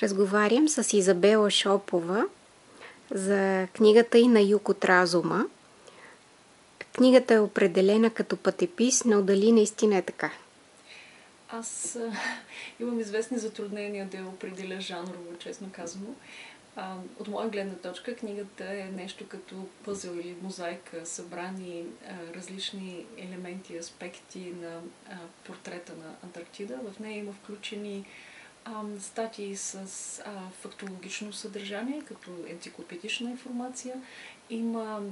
Разговарям с Изабела Шопова за книгата И на юг от разума. Книгата е определена като пътепис, но дали наистина е така? Аз имам известни затруднения да я определя жанрово, честно казано. От моя гледна точка книгата е нещо като пъзел или мозайка, събрани различни елементи, аспекти на портрета на Антарктида. В нея има включени статии с фактологично съдържание, като енциклопедична информация. Има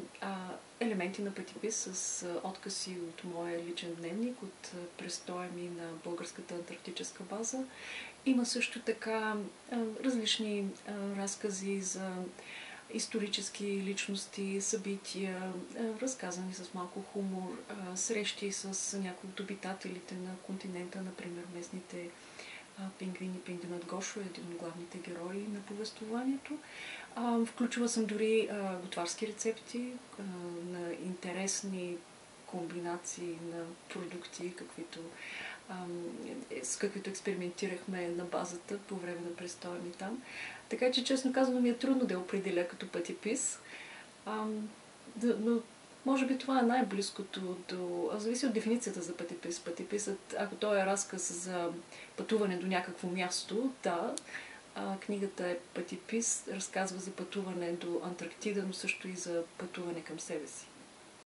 елементи на пътепис с откази от моя личен дневник, от престоя ми на българската антарктическа база. Има също така различни разкази за исторически личности, събития, разказани с малко хумор, срещи с някои от обитателите на континента, например местните пингвини. Пингвинът Гошо е един от главните герои на повествованието. Включила съм дори готварски рецепти на интересни комбинации на продукти, с каквито експериментирахме на базата по време на престоя ми там. Така че, честно казано, ми е трудно да я определя като пътепис. Но може би това е най-близкото до... Зависи от дефиницията за пътепис. Пътеписът, ако той е разказ за пътуване до някакво място, да. Книгата е пътепис, разказва за пътуване до Антарктида, но също и за пътуване към себе си.